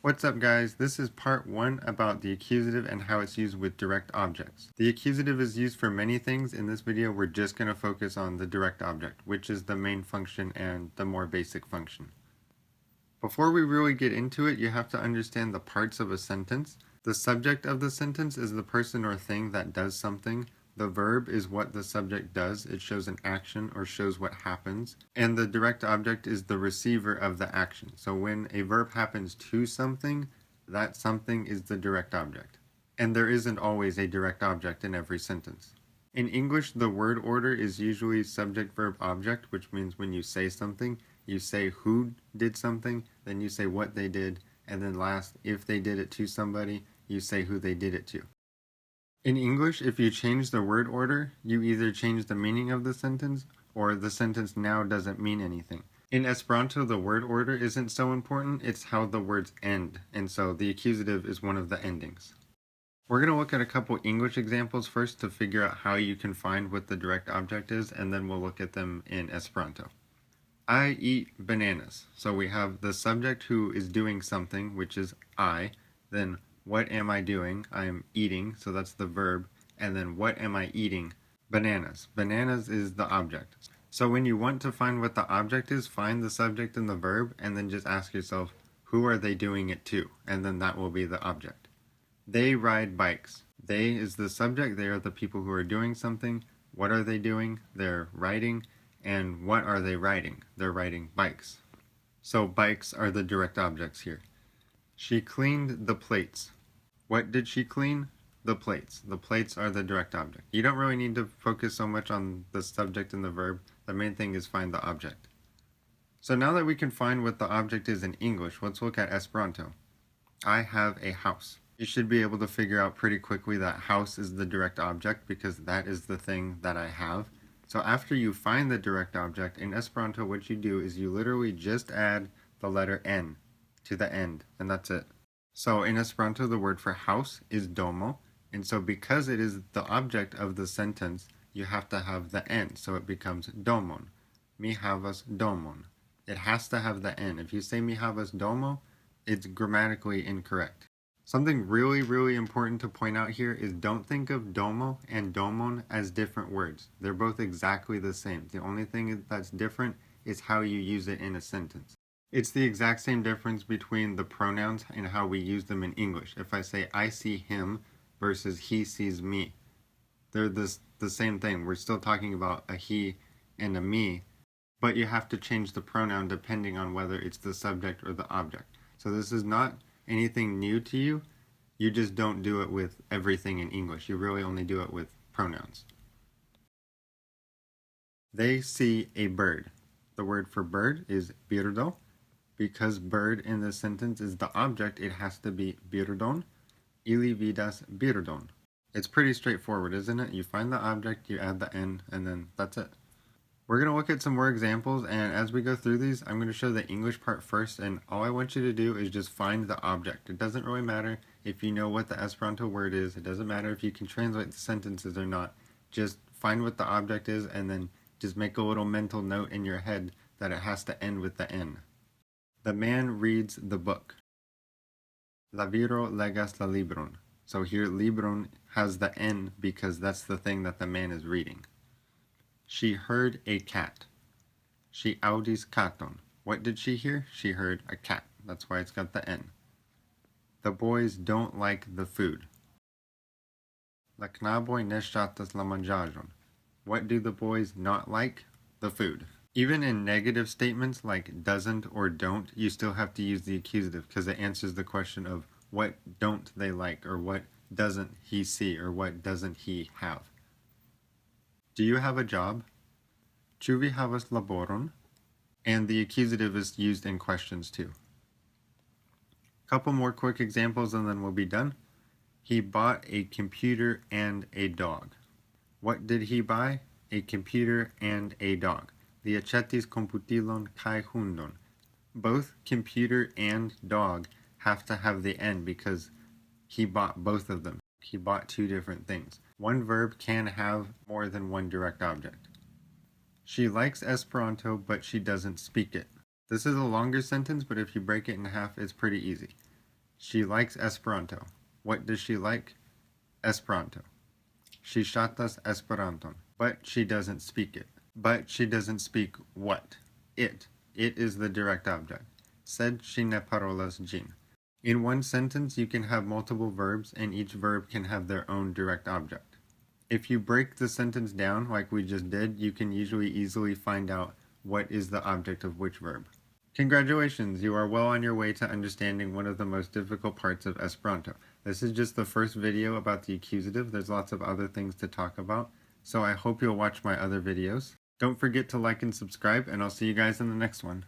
What's up guys, this is part 1 about the accusative and how it's used with direct objects. The accusative is used for many things. In this video we're just going to focus on the direct object, which is the main function and the more basic function. Before we really get into it, you have to understand the parts of a sentence. The subject of the sentence is the person or thing that does something. The verb is what the subject does. It shows an action or shows what happens. And the direct object is the receiver of the action. So when a verb happens to something, that something is the direct object. And there isn't always a direct object in every sentence. In English, the word order is usually subject, verb, object, which means when you say something, you say who did something, then you say what they did, and then last, if they did it to somebody, you say who they did it to. In English, if you change the word order, you either change the meaning of the sentence, or the sentence now doesn't mean anything. In Esperanto, the word order isn't so important, it's how the words end, and so the accusative is one of the endings. We're going to look at a couple English examples first to figure out how you can find what the direct object is, and then we'll look at them in Esperanto. I eat bananas. So we have the subject who is doing something, which is I, then what am I doing? I am eating, so that's the verb. And then what am I eating? Bananas. Bananas is the object. So when you want to find what the object is, find the subject and the verb, and then just ask yourself, who are they doing it to? And then that will be the object. They ride bikes. They is the subject. They are the people who are doing something. What are they doing? They're riding. And what are they riding? They're riding bikes. So bikes are the direct objects here. She cleaned the plates. What did she clean? The plates. The plates are the direct object. You don't really need to focus so much on the subject and the verb. The main thing is find the object. So now that we can find what the object is in English, let's look at Esperanto. I have a house. You should be able to figure out pretty quickly that house is the direct object because that is the thing that I have. So after you find the direct object, in Esperanto what you do is you literally just add the letter N to the end, and that's it. So in Esperanto the word for house is domo, and so because it is the object of the sentence, you have to have the N, so it becomes domon. Mi havas domon. It has to have the N. If you say mi havas domo, it's grammatically incorrect. Something really important to point out here is don't think of domo and domon as different words. They're both exactly the same. The only thing that's different is how you use it in a sentence. It's the exact same difference between the pronouns and how we use them in English. If I say I see him versus he sees me, they're the same thing. We're still talking about a he and a me, but you have to change the pronoun depending on whether it's the subject or the object. So this is not anything new to you. You just don't do it with everything in English. You really only do it with pronouns. They see a bird. The word for bird is birdo. Because bird in this sentence is the object, it has to be birdon. Ili vidas birdon. It's pretty straightforward, isn't it? You find the object, you add the N, and then that's it. We're going to look at some more examples, and as we go through these, I'm going to show the English part first, and all I want you to do is just find the object. It doesn't really matter if you know what the Esperanto word is. It doesn't matter if you can translate the sentences or not. Just find what the object is, and then just make a little mental note in your head that it has to end with the N. The man reads the book. La viro legas la libron. So here libron has the N because that's the thing that the man is reading. She heard a cat. She audis katon. What did she hear? She heard a cat. That's why it's got the N. The boys don't like the food. La knaboj ne ŝatas la manĝaĵon. What do the boys not like? The food. Even in negative statements like doesn't or don't, you still have to use the accusative because it answers the question of what don't they like, or what doesn't he see, or what doesn't he have. Do you have a job? Ĉu vi havas laboron? And the accusative is used in questions too. Couple more quick examples and then we'll be done. He bought a computer and a dog. What did he buy? A computer and a dog. Li aĉetis komputilon kaj hundon. Both computer and dog have to have the N because he bought both of them. He bought two different things. One verb can have more than one direct object. She likes Esperanto, but she doesn't speak it. This is a longer sentence, but if you break it in half, it's pretty easy. She likes Esperanto. What does she like? Esperanto. She ŝatas Esperanton, but she doesn't speak it. But she doesn't speak what? It. It is the direct object. Sed ŝi ne parolas ĝin. In one sentence, you can have multiple verbs, and each verb can have their own direct object. If you break the sentence down like we just did, you can usually easily find out what is the object of which verb. Congratulations, you are well on your way to understanding one of the most difficult parts of Esperanto. This is just the first video about the accusative. There's lots of other things to talk about, so I hope you'll watch my other videos. Don't forget to like and subscribe, and I'll see you guys in the next one.